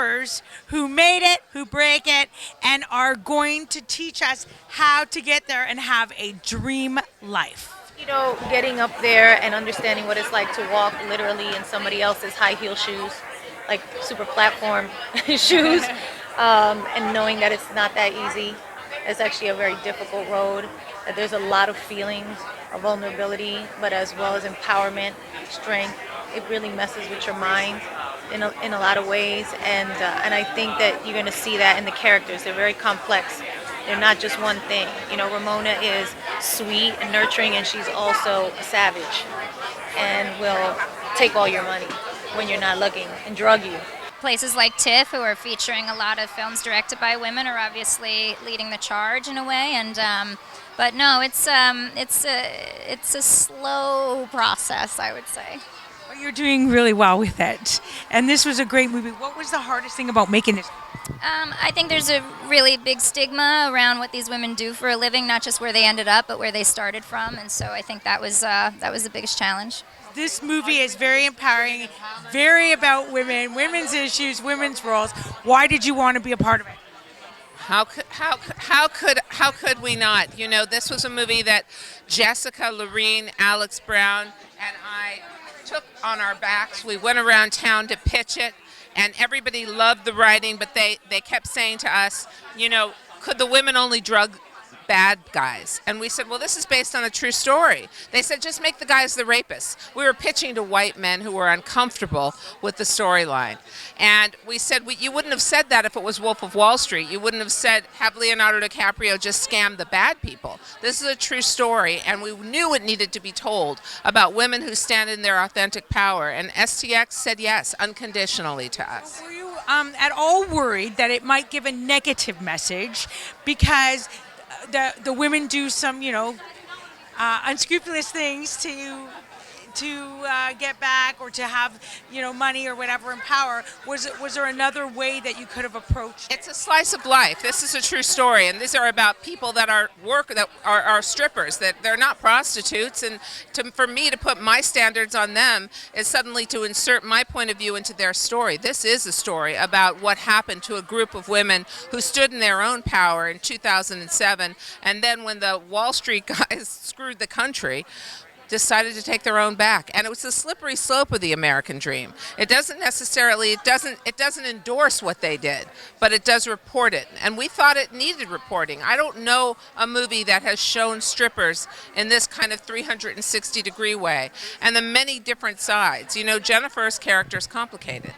strippers who made it, who break it, and are going to teach us how to get there and have a dream life. You know, getting up there and understanding what it's like to walk literally in somebody else's high heel shoes, like super platform shoes, and knowing that it's not that easy. It's actually a very difficult road. That there's a lot of feelings of vulnerability, but as well as empowerment, strength. It really messes with your mind in a lot of ways, and I think that you're going to see that in the characters. They're very complex. They're not just one thing. You know, Ramona is sweet and nurturing, and she's also a savage and will take all your money when you're not looking and drug you. Places like Tiff, who are featuring a lot of films directed by women, are obviously leading the charge in a way. And but no, it's a slow process, I would say. Well, you're doing really well with it, and this was a great movie. What was the hardest thing about making this? I think there's a really big stigma around what these women do for a living, not just where they ended up, but where they started from. And so I think that was the biggest challenge. This movie is very empowering, very about women, women's issues, women's roles. Why did you want to be a part of it? How could we not? You know, this was a movie that Jessica, Lorene, Alex Brown, and I took on our backs. We went around town to pitch it, and everybody loved the writing, but they kept saying to us, you know, could the women only drug bad guys? And we said, well, this is based on a true story. They said, just make the guys the rapists. We were pitching to white men who were uncomfortable with the storyline. And we said, you wouldn't have said that if it was Wolf of Wall Street. You wouldn't have said, have Leonardo DiCaprio just scam the bad people. This is a true story, and we knew it needed to be told about women who stand in their authentic power. And STX said yes, unconditionally to us. Were you at all worried that it might give a negative message because the women do some, you know, unscrupulous things to get back or to have, you know, money or whatever in power? Was there another way that you could have approached it? It's a slice of life. This is a true story, and these are about people that are strippers, that they're not prostitutes. And for me to put my standards on them is suddenly to insert my point of view into their story. This is a story about what happened to a group of women who stood in their own power in 2007, and then when the Wall Street guys screwed the country, decided to take their own back. And it was the slippery slope of the American dream. It doesn't endorse what they did, but it does report it. And we thought it needed reporting. I don't know a movie that has shown strippers in this kind of 360-degree way, and the many different sides. You know, Jennifer's character is complicated,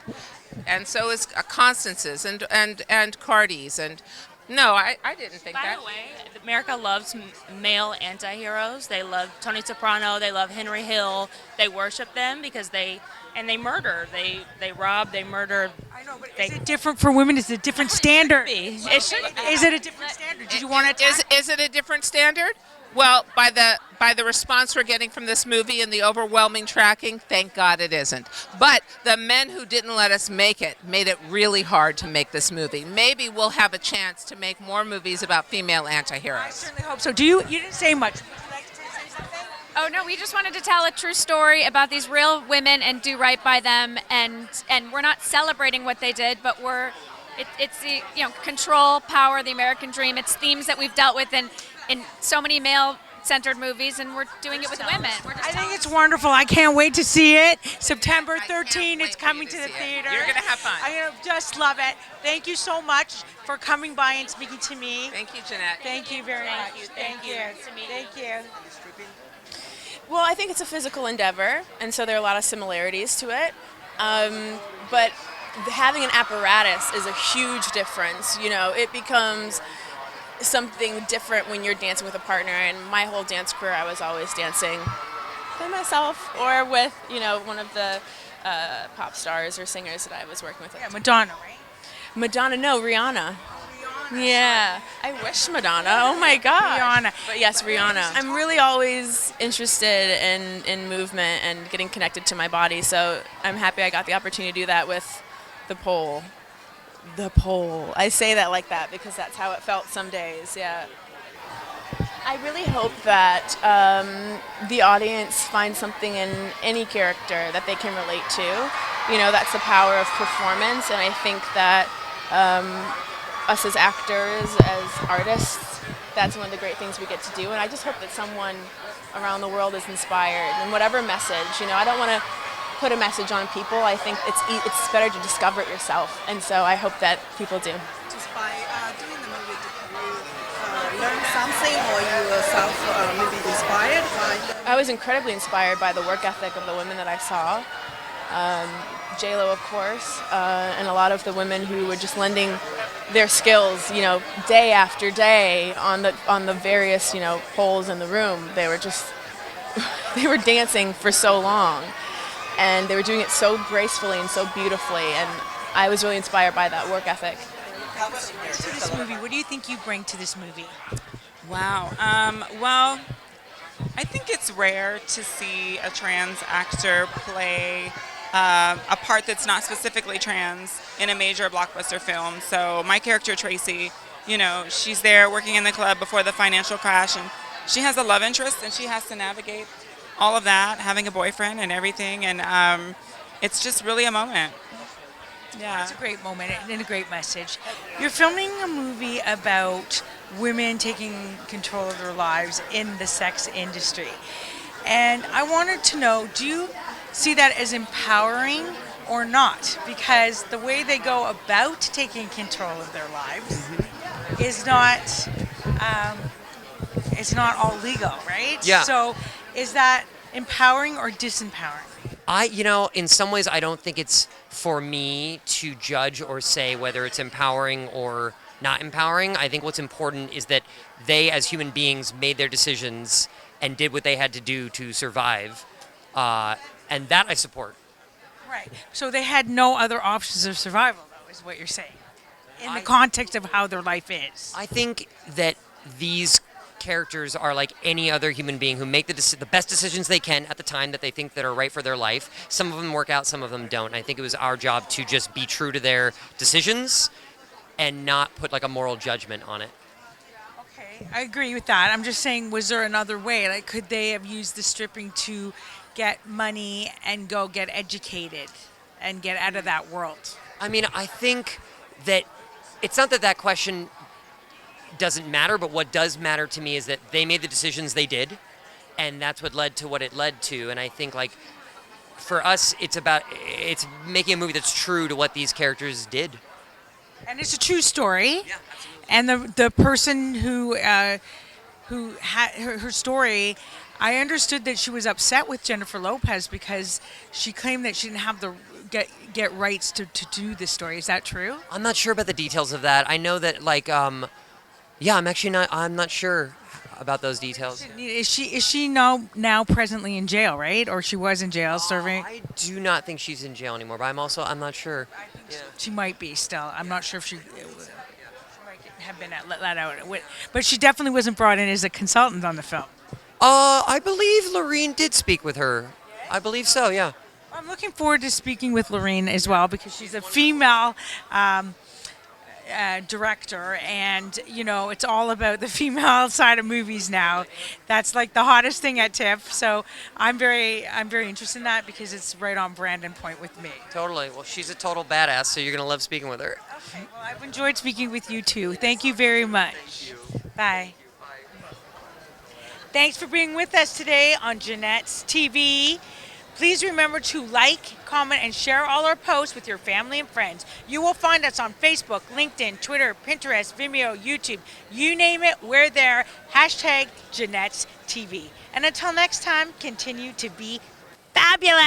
and so is Constance's and Cardi's, and no, I didn't think that. By the way, America loves male anti-heroes. They love Tony Soprano. They love Henry Hill. They worship them because they murder. They rob. They murder. I know, but is it different for women? Is it a different standard? It should be. Is it a different standard? Did you want to? Is it a different standard? Well, by the response we're getting from this movie and the overwhelming tracking, thank God it isn't. But the men who didn't let us make it made it really hard to make this movie. Maybe we'll have a chance to make more movies about female anti-heroes. I certainly hope so. You didn't say much. Would you like to say something? Oh no, we just wanted to tell a true story about these real women and do right by them, and we're not celebrating what they did, but it's the, you know, control, power, the American dream. It's themes that we've dealt with in so many male-centered movies, and we're doing it with women. I think it's wonderful. I can't wait to see it. September 13th, it's coming to the theater. You're going to have fun. I'm going to just love it. Thank you so much for coming by and speaking to me. Thank you, Jeanette. Thank you very much. Thank you. Thank you. Well, I think it's a physical endeavor, and so there are a lot of similarities to it. But having an apparatus is a huge difference. You know, it becomes something different when you're dancing with a partner, and my whole dance career I was always dancing by myself or with, you know, one of the pop stars or singers that I was working with. Yeah, Madonna, right? Madonna, no, Rihanna. Yeah, I wish Madonna. Oh my God. Rihanna. But yes, Rihanna. I'm really always interested in movement and getting connected to my body, so I'm happy I got the opportunity to do that with the pole. The pole. I say that like that because that's how it felt some days, yeah. I really hope that the audience finds something in any character that they can relate to. You know, that's the power of performance, and I think that us as actors, as artists, that's one of the great things we get to do. And I just hope that someone around the world is inspired, and whatever message. You know, I don't want to put a message on people. I think it's better to discover it yourself, and so I hope that people do. Just by doing the movie, did you learn something, or you yourself maybe inspired by? I was incredibly inspired by the work ethic of the women that I saw. J-Lo, of course, and a lot of the women who were just lending their skills, you know, day after day on the various, you know, holes in the room. They were just, they were dancing for so long, and they were doing it so gracefully and so beautifully, and I was really inspired by that work ethic. To this movie, what do you think you bring to this movie? Wow. Well, I think it's rare to see a trans actor play a part that's not specifically trans in a major blockbuster film. So my character Tracy, you know, she's there working in the club before the financial crash, and she has a love interest, and she has to navigate all of that, having a boyfriend and everything, and it's just really a moment. Yeah. It's a great moment and a great message. You're filming a movie about women taking control of their lives in the sex industry. And I wanted to know, do you see that as empowering or not? Because the way they go about taking control of their lives is not, it's not all legal, right? Yeah. So is that empowering or disempowering? You know, in some ways, I don't think it's for me to judge or say whether it's empowering or not empowering. I think what's important is that they, as human beings, made their decisions and did what they had to do to survive. And that I support. Right. So they had no other options of survival, though, is what you're saying, in the context of how their life is. I think that these characters are like any other human being who make the best decisions they can at the time that they think that are right for their life. Some of them work out, some of them don't. I think it was our job to just be true to their decisions and not put like a moral judgment on it. Okay, I agree with that. I'm just saying, was there another way? Like, could they have used the stripping to get money and go get educated and get out of that world? I mean, I think that it's not that that question doesn't matter, but what does matter to me is that they made the decisions they did, and that's what led to what it led to. And I think, like, for us, it's making a movie that's true to what these characters did. And it's a true story. Yeah, absolutely. And the person who had her story, I understood that she was upset with Jennifer Lopez because she claimed that she didn't have the get rights to do this story. Is that true? I'm not sure about the details of that. I know that, like, I'm not sure about those details. Is she now presently in jail, right? Or she was in jail serving? I do not think she's in jail anymore, but I'm not sure. She might be still. I'm not sure if she might have been let out. But she definitely wasn't brought in as a consultant on the film. I believe Lorene did speak with her. I believe so, yeah. I'm looking forward to speaking with Lorene as well, because she's a female director, and you know, it's all about the female side of movies now. That's like the hottest thing at Tiff. So I'm very interested in that because it's right on brand and point with me. Totally. Well, she's a total badass, so you're gonna love speaking with her. Okay. Well, I've enjoyed speaking with you too. Thank you very much. Thank you. Bye. Thanks for being with us today on Jeanette's TV. Please remember to like, comment, and share all our posts with your family and friends. You will find us on Facebook, LinkedIn, Twitter, Pinterest, Vimeo, YouTube. You name it, we're there. Hashtag Jeanette's TV. And until next time, continue to be fabulous.